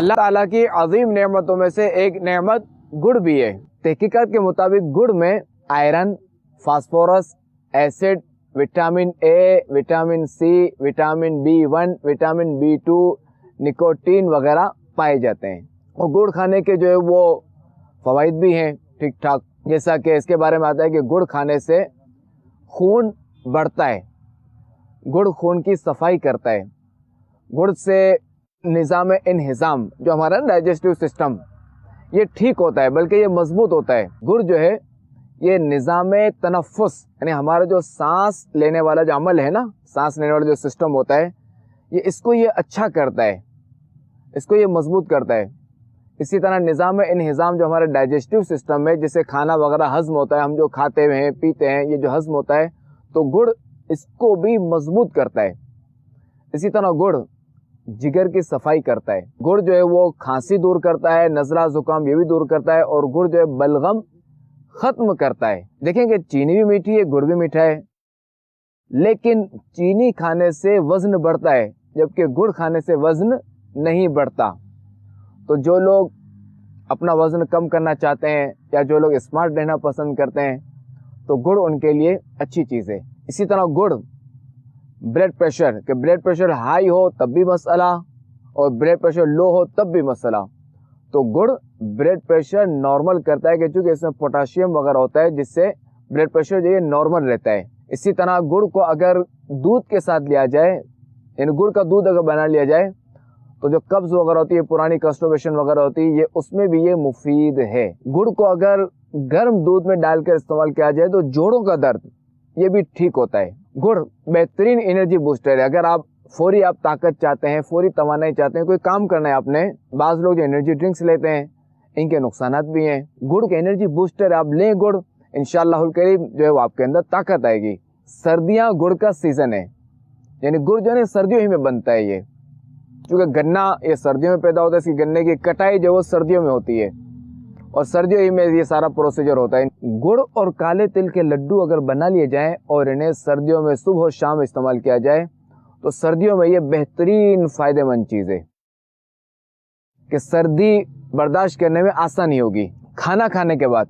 اللہ تعالیٰ کی عظیم نعمتوں میں سے ایک نعمت گڑ بھی ہے۔ تحقیقات کے مطابق گڑ میں iron, phosphorus, acid, vitamin A, vitamin C, vitamin B1، vitamin B2، nicotine وغیرہ پائے جاتے ہیں۔ اور گڑ کھانے کے جو ہے وہ فوائد بھی ہیں ٹھیک ٹھاک، جیسا کہ اس کے بارے میں آتا ہے کہ گڑ کھانے سے خون بڑھتا ہے، گڑ خون کی صفائی کرتا ہے، گڑ سے نظام انہضام جو ہمارا ڈائجسٹو سسٹم یہ ٹھیک ہوتا ہے، بلکہ یہ مضبوط ہوتا ہے۔ گڑ جو ہے یہ نظام تنفس، یعنی ہمارا جو سانس لینے والا جو عمل ہے نا، سانس لینے والا جو سسٹم ہوتا ہے، اس کو یہ اچھا کرتا ہے، اس کو یہ مضبوط کرتا ہے۔ اسی طرح نظام انہضام جو ہمارا ڈائجسٹو سسٹم ہے، جسے کھانا وغیرہ ہضم ہوتا ہے، ہم جو کھاتے ہیں پیتے ہیں یہ جو ہضم ہوتا ہے، تو گڑ اس کو بھی مضبوط کرتا ہے۔ اسی طرح گڑ جگر کی صفائی کرتا ہے، گڑ جو ہے وہ کھانسی دور کرتا ہے، نزلہ زکام یہ بھی دور کرتا ہے، اور گڑ جو ہے بلغم ختم کرتا ہے۔ دیکھیں کہ چینی بھی میٹھی ہے، گڑ بھی میٹھا ہے، لیکن چینی کھانے سے وزن بڑھتا ہے جبکہ گڑ کھانے سے وزن نہیں بڑھتا۔ تو جو لوگ اپنا وزن کم کرنا چاہتے ہیں یا جو لوگ اسمارٹ رہنا پسند کرتے ہیں تو گڑ ان کے لیے اچھی چیز ہے۔ اسی طرح گڑ بلڈ پریشر، کہ بلڈ پریشر ہائی ہو تب بھی مسئلہ اور بلڈ پریشر لو ہو تب بھی مسئلہ، تو گڑ بلڈ پریشر نارمل کرتا ہے، کہ چونکہ اس میں پوٹاشیم وغیرہ ہوتا ہے جس سے بلڈ پریشر جو ہے نارمل رہتا ہے۔ اسی طرح گڑ کو اگر دودھ کے ساتھ لیا جائے، یعنی گڑ کا دودھ اگر بنا لیا جائے تو جو قبض وغیرہ ہوتی ہے، پرانی کانسٹیپیشن وغیرہ ہوتی ہے، یہ اس میں بھی یہ مفید ہے۔ گڑ کو اگر گرم دودھ میں ڈال کر استعمال کیا جائے تو جوڑوں کا درد یہ بھی ٹھیک ہوتا ہے۔ گڑ بہترین انرجی بوسٹر ہے۔ اگر آپ فوری طاقت چاہتے ہیں، فوری توانائی چاہتے ہیں، کوئی کام کرنا ہے آپ نے، بعض لوگ جو انرجی ڈرنکس لیتے ہیں ان کے نقصانات بھی ہیں۔ گڑ کے انرجی بوسٹر آپ لیں گڑ، انشاءاللہ الکریم جو ہے وہ آپ کے اندر طاقت آئے گی۔ سردیاں گڑ کا سیزن ہے، یعنی گڑ جو ہے سردیوں ہی میں بنتا ہے، یہ چونکہ گنا یہ سردیوں میں پیدا ہوتا ہے، اس کی گنے کی کٹائی جو وہ سردیوں میں ہوتی ہے اور سردیوں ہی میں یہ سارا پروسیجر ہوتا ہے۔ گڑ اور کالے تل کے لڈو اگر بنا لیے جائیں اور انہیں سردیوں میں صبح و شام استعمال کیا جائے تو سردیوں میں یہ بہترین فائدہ مند چیز ہے کہ سردی برداشت کرنے میں آسانی ہوگی۔ کھانا کھانے کے بعد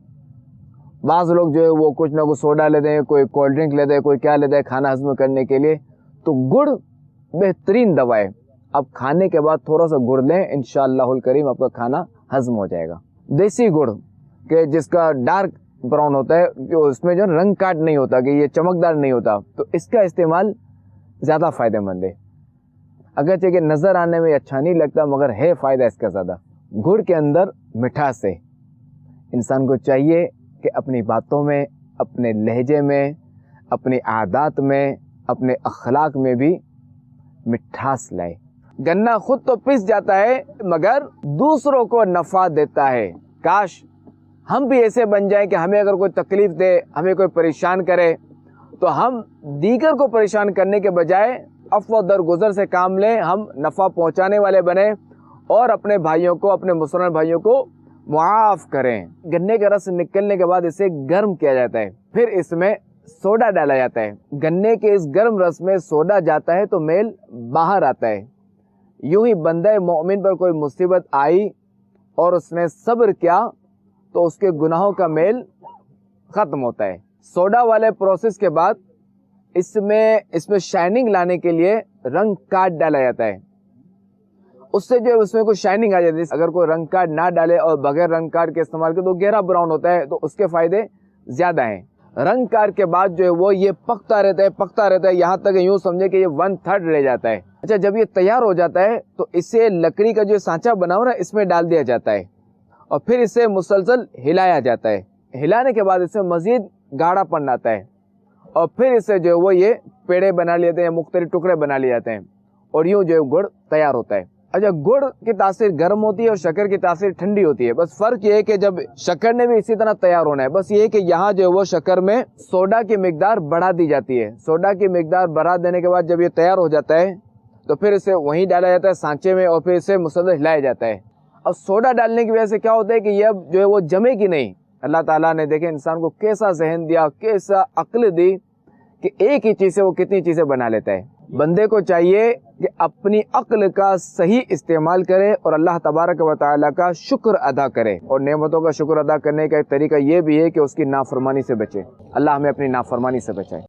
بعض لوگ جو ہے وہ کچھ نہ کچھ سوڈا لیتے ہیں، کوئی کولڈ ڈرنک لیتے ہیں، کوئی کیا لیتا ہے کھانا ہضم کرنے کے لیے، تو گڑ بہترین دوا ہے۔ اب کھانے کے بعد تھوڑا سا گڑ لیں، انشاءاللہ الکریم آپ کا کھانا ہضم ہو جائے گا۔ دیسی گڑ کہ جس کا ڈارک براؤن ہوتا ہے، جو اس میں جو رنگ کاٹ نہیں ہوتا، کہ یہ چمکدار نہیں ہوتا، تو اس کا استعمال زیادہ فائدہ مند ہے۔ اگرچہ کہ نظر آنے میں اچھا نہیں لگتا مگر ہے فائدہ اس کا زیادہ۔ گڑ کے اندر مٹھاس ہے، انسان کو چاہیے کہ اپنی باتوں میں، اپنے لہجے میں، اپنی عادات میں، اپنے اخلاق میں بھی مٹھاس لائے۔ گنا خود تو پس جاتا ہے مگر دوسروں کو نفع دیتا ہے۔ کاش ہم بھی ایسے بن جائیں کہ ہمیں اگر کوئی تکلیف دے، ہمیں کوئی پریشان کرے تو ہم دیگر کو پریشان کرنے کے بجائے عفو درگزر سے کام لیں، ہم نفع پہنچانے والے بنیں اور اپنے بھائیوں کو، اپنے مسلمان بھائیوں کو معاف کریں۔ گنے کا رس نکلنے کے بعد اسے گرم کیا جاتا ہے، پھر اس میں سوڈا ڈالا جاتا ہے۔ گنے کے اس گرم رس میں سوڈا جاتا ہے تو میل باہر آتا ہے۔ یوں ہی بندہ مومن پر کوئی مصیبت آئی اور اس نے صبر کیا تو اس کے گناہوں کا میل ختم ہوتا ہے۔ سوڈا والے پروسیس کے بعد اس میں شائننگ لانے کے لیے رنگ کاٹ ڈالا جاتا ہے، اس سے جو اس میں کوئی شائننگ آ جاتی ہے۔ اگر کوئی رنگ کاٹ نہ ڈالے اور بغیر رنگ کاٹ کے استعمال کرے تو گہرا براؤن ہوتا ہے، تو اس کے فائدے زیادہ ہیں۔ رنگ کاٹ کے بعد جو ہے وہ یہ پکتا رہتا ہے یہاں تک یوں سمجھے کہ یہ 1/3 رہ جاتا ہے۔ اچھا، جب یہ تیار ہو جاتا ہے تو اسے لکڑی کا جو سانچہ بنا ہوا ہے اس میں ڈال دیا جاتا ہے اور پھر اسے مسلسل ہلایا جاتا ہے۔ ہلانے کے بعد اسے مزید گاڑھا پن آتا ہے اور پھر اسے جو ہے وہ یہ پیڑے بنا لیتے ہیں، مختلف ٹکڑے بنا لیے جاتے ہیں اور یوں جو ہے گڑ تیار ہوتا ہے۔ اچھا، گڑ کی تاثیر گرم ہوتی ہے اور شکر کی تاثیر ٹھنڈی ہوتی ہے۔ بس فرق یہ ہے کہ جب شکر نے بھی اسی طرح تیار ہونا ہے، بس یہ ہے کہ یہاں جو ہے وہ شکر میں سوڈا کی مقدار بڑھا دی جاتی ہے۔ سوڈا کی مقدار بڑھا دینے کے بعد جب یہ تیار ہو جاتا ہے تو پھر اسے وہیں ڈالا جاتا ہے سانچے میں اور پھر اسے مسلسل ہلایا جاتا ہے۔ اب سوڈا ڈالنے کی وجہ سے کیا ہوتا ہے کہ یہ اب جو ہے وہ جمے گی نہیں۔ اللہ تعالیٰ نے دیکھے انسان کو کیسا ذہن دیا، کیسا عقل دی کہ ایک ہی چیز سے وہ کتنی چیزیں بنا لیتا ہے۔ بندے کو چاہیے کہ اپنی عقل کا صحیح استعمال کرے اور اللہ تبارک و تعالیٰ کا شکر ادا کرے، اور نعمتوں کا شکر ادا کرنے کا ایک طریقہ یہ بھی ہے کہ اس کی نافرمانی سے بچے۔ اللہ ہمیں اپنی نافرمانی سے بچائے۔